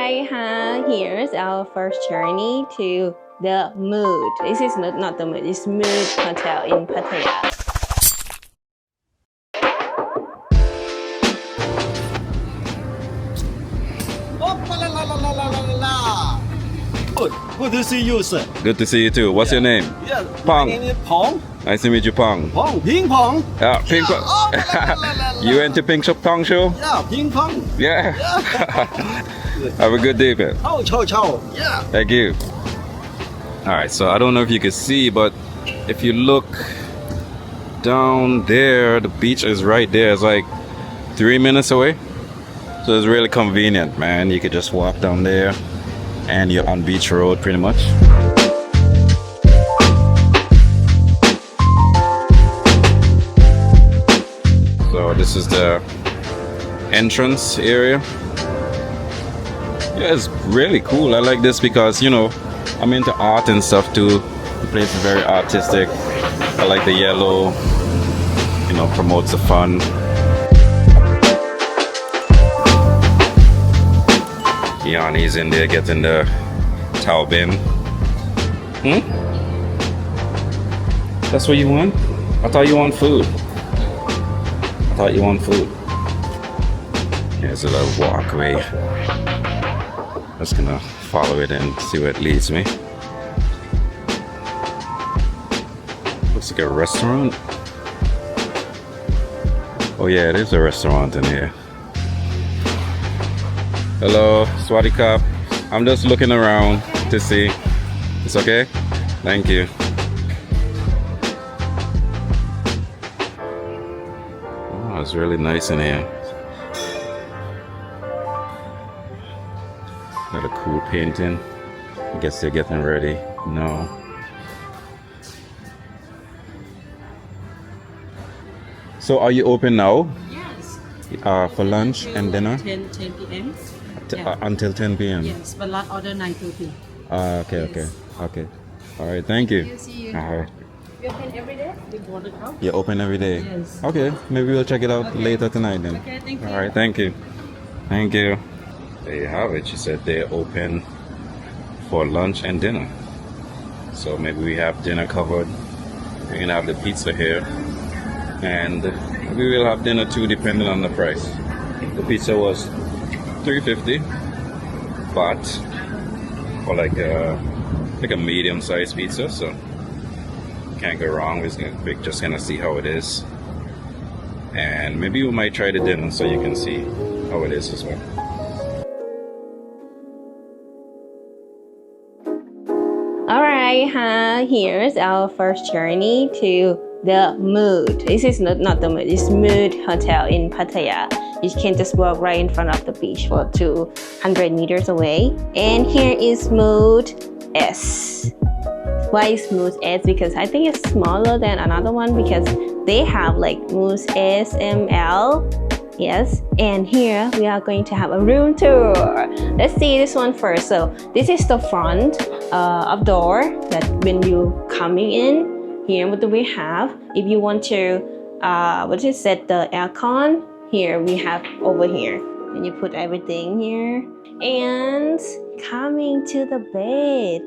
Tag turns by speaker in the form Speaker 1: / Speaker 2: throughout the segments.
Speaker 1: Alright, here's our first journey to the Mood. This is not the Mood, it's Mood Hotel in Pattaya.
Speaker 2: Good to see you, sir.
Speaker 3: Good to see you too. What's your name?
Speaker 2: Yeah,
Speaker 3: Pong.
Speaker 2: my name is Pong.
Speaker 3: Nice to meet you, Pong.
Speaker 2: Pong, Ping Pong.
Speaker 3: Yeah, Ping Pong. You went to Ping Pong show?
Speaker 2: Yeah, Ping Pong.
Speaker 3: Yeah. Have a good day, man.
Speaker 2: Ciao, ciao, ciao. Yeah.
Speaker 3: Thank you. All right, so I don't know if you can see, but if you look down there, the beach is right there. It's like 3 minutes away. So it's really convenient, man. You could just walk down there and you're on beach road pretty much. So this is the entrance area. Yeah, it's really cool. I like this because, you know, I'm into art and stuff too. The place is very artistic. I like the yellow, you know, promotes the fun. Yanni's in there getting the towel bin. That's what you want? I thought you want food. Here's a little walkway. Just gonna follow it and see where it leads me. Looks like a restaurant. Oh yeah, it is a restaurant in here. Hello, Swadee Kap. I'm just looking around to see. It's okay? Thank you. Oh, it's really nice in here. Got a cool painting. I guess they're getting ready. No. So are you open now?
Speaker 4: Yes.
Speaker 3: For lunch and dinner?
Speaker 4: 10 p.m.
Speaker 3: Until 10 p.m.
Speaker 4: Yes, but last order 9:30.
Speaker 3: Okay. All right, thank you.
Speaker 4: See you.
Speaker 3: All right.
Speaker 4: You open every day? The border house?
Speaker 3: You're open every day?
Speaker 4: Yes.
Speaker 3: Okay, maybe we'll check it out later tonight then.
Speaker 4: Okay, thank you.
Speaker 3: All right, thank you. Thank you. There you have it. She said they're open for lunch and dinner. So maybe we have dinner covered. We're gonna have the pizza here. And we will have dinner too, depending on the price. The pizza was $3.50 Baht for like a medium-sized pizza, so can't go wrong. We're just gonna see how it is, and maybe we might try the dinner so you can see how it is as well.
Speaker 1: Alright, here's our first journey to the Mood. This is not the Mood, it's Mood Hotel in Pattaya. You can just walk right in front of the beach for 200 meters away. And here is Mood S. Why is Mood S? Because I think it's smaller than another one because they have like Mood S, M, L. Yes, and here we are going to have a room tour. Let's see this one first. So this is the front of door that when you coming in. Here, what do we have? If you want to, set the aircon, here we have over here. And you put everything here. And coming to the bed.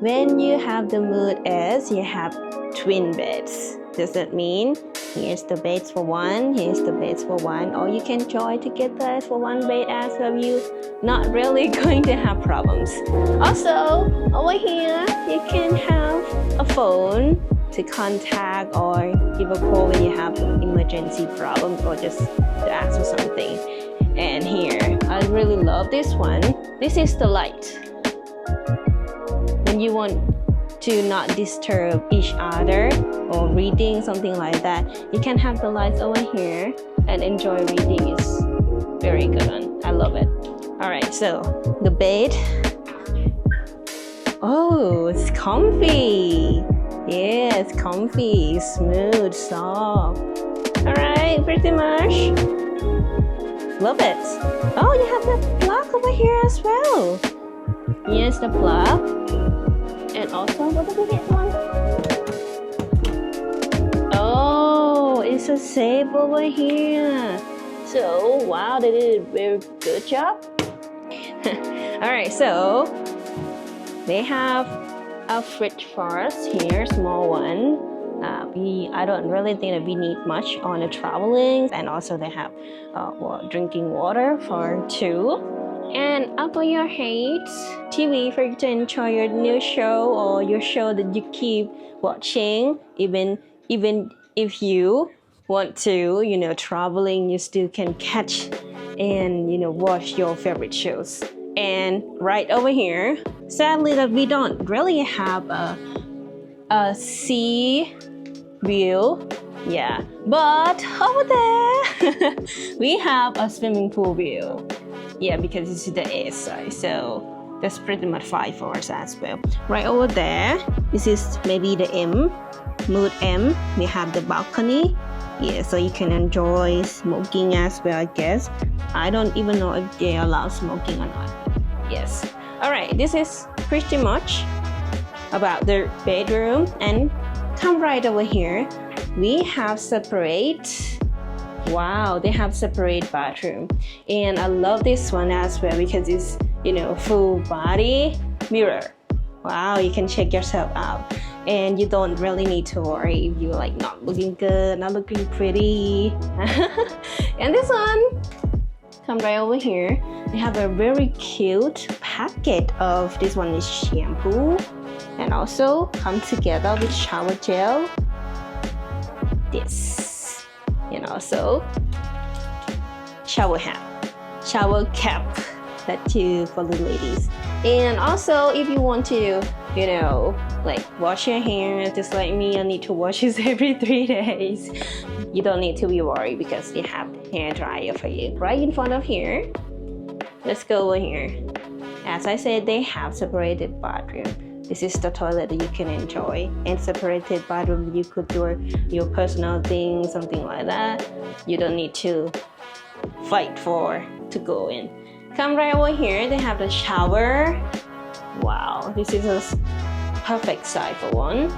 Speaker 1: When you have the Mood S, you have twin beds. Does that mean here's the beds for one, here's the beds for one, or you can join together for one bed as well. You not really going to have problems. Also, over here, you can have a phone to contact or give a call when you have emergency problems or just to ask for something. And here, I really love this one. This is the light. When you want to not disturb each other or reading, something like that, you can have the lights over here and enjoy reading. Is very good one. I love it. Alright, so the bed. Oh, it's comfy. Yeah, it's comfy, smooth, soft. Alright, pretty much. Love it. Oh, you have the plug over here as well. Here's the plug. And also, what did we get one? Oh, it's a safe over here. So, wow, they did a very good job. All right, so they have a fridge for us here, small one. I don't really think that we need much on the traveling, and also they have drinking water for two. And up on your head, TV for you to enjoy your new show or your show that you keep watching, even if you want to, traveling, you still can catch and watch your favorite shows. And right over here, sadly that we don't really have a sea view, yeah, but over there we have a swimming pool view, yeah, because this is the A side, so that's pretty much fine for us as well. Right over there, this is maybe the mood M. We have the balcony, yeah, so you can enjoy smoking as well, I guess. I don't even know if they allow smoking or not. Yes. All right, this is pretty much about the bedroom. And come right over here, we have separate, wow, they have separate bathroom. And I love this one as well because it's, full body mirror. Wow, you can check yourself out. And you don't really need to worry if you're like not looking good, not looking pretty. And this one, come right over here. They have a very cute packet of, this one is shampoo, and also come together with shower gel, this, and also shower cap that too for the ladies. And also if you want to, like wash your hair just like me, I need to wash this every 3 days. You don't need to be worried because they have hair dryer for you. Right in front of here, let's go over here. As I said, they have separated bathroom. This is the toilet that you can enjoy, and separated bathroom you could do your personal things, something like that. You don't need to fight to go in. Come right over here, they have the shower. Wow, this is a perfect size for one.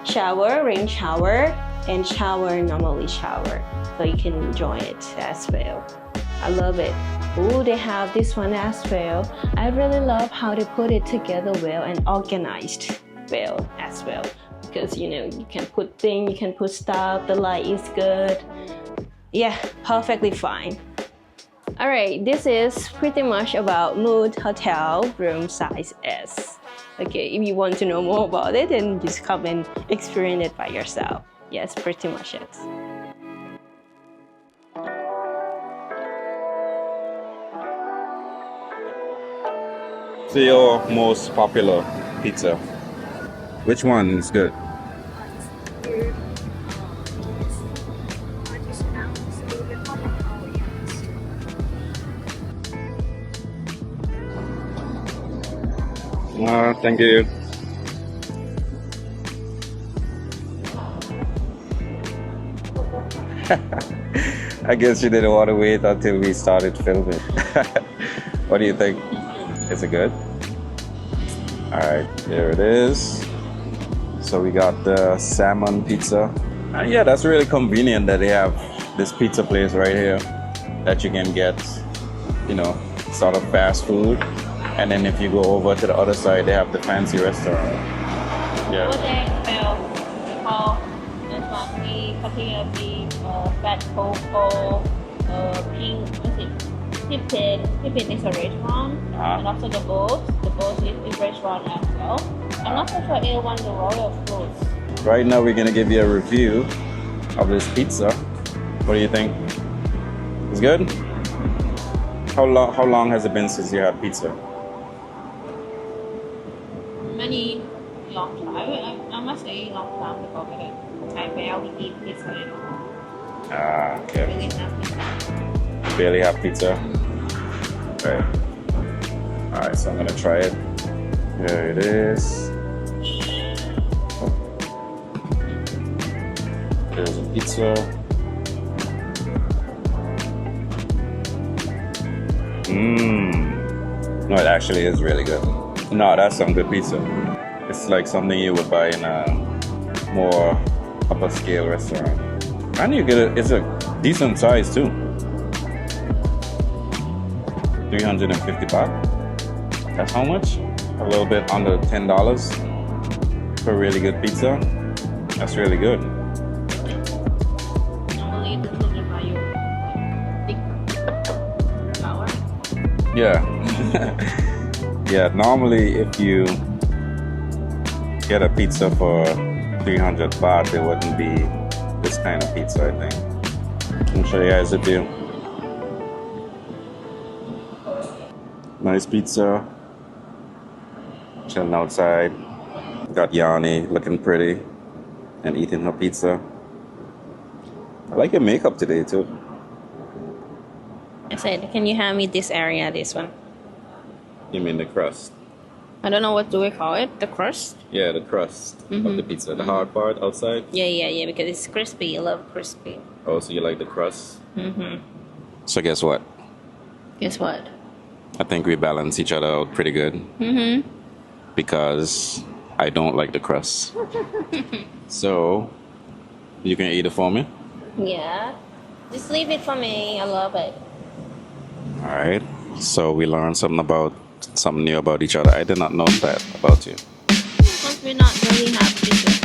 Speaker 1: Shower, rain shower, and shower, normally shower. So you can enjoy it as well. I love it. Oh, they have this one as well. I really love how they put it together well and organized well as well. Because you can put things, you can put stuff, the light is good. Yeah, perfectly fine. Alright, this is pretty much about Mood Hotel room size S. Okay, if you want to know more about it, then just come and experience it by yourself. Yes, pretty much it.
Speaker 3: So your most popular pizza, which one is good? Thank you. I guess you didn't want to wait until we started filming. What do you think? Is it good? Alright, here it is. So we got the salmon pizza. And yeah, that's really convenient that they have this pizza place right here that you can get, sort of fast food. And then if you go over to the other side, they have the fancy restaurant. Yeah.
Speaker 1: Pattaya beef, fat cocoa, pink, Pippin is a restaurant, and also the boat. The boat is a restaurant as well. I'm not so sure A1 the royal foods.
Speaker 3: Right now we're gonna give you a review of this pizza. What do you think? It's good? How long has it been since you had pizza?
Speaker 1: Many long time. I must say long time ago because I barely eat pizza at all.
Speaker 3: Ah, okay.
Speaker 1: Really have
Speaker 3: Barely have pizza. Okay. Alright, so I'm gonna try it. Here it is. There's a pizza. No, it actually is really good. No, that's some good pizza. It's like something you would buy in a more upper scale restaurant. And you get it's a decent size too. 350 baht. That's how much? A little bit under $10 for really good pizza. That's really good.
Speaker 1: Normally it doesn't require you thick flour.
Speaker 3: Yeah. Yeah, normally if you get a pizza for 300 baht, it wouldn't be this kind of pizza, I think. Let me show you guys the view. Nice pizza. Chilling outside. Got Yanni looking pretty and eating her pizza. I like your makeup today too.
Speaker 1: I said, can you hand me this area, this one?
Speaker 3: You mean the crust?
Speaker 1: I don't know what do we call it, the crust?
Speaker 3: Yeah, the crust of the pizza. The hard part outside?
Speaker 1: Yeah, because it's crispy. I love crispy.
Speaker 3: Oh, so you like the crust? So guess what?
Speaker 1: Guess what?
Speaker 3: I think we balance each other out pretty good. Because I don't like the crust. So, you can eat it for me?
Speaker 1: Yeah. Just leave it for me. I love it.
Speaker 3: Alright. So we learned something new about each other. I did not know that about you.
Speaker 1: Because we're not really happy to.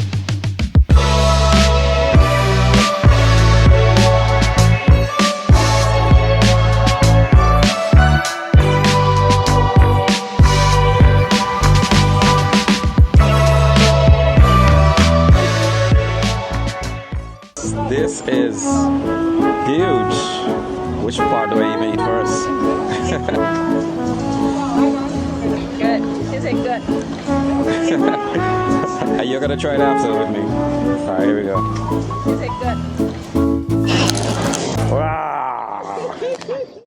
Speaker 3: This is huge. Which part do I even eat first?
Speaker 1: Good. Is it good?
Speaker 3: You're gonna try it after with me. Alright, here we go.
Speaker 1: Is it good?
Speaker 3: Wow.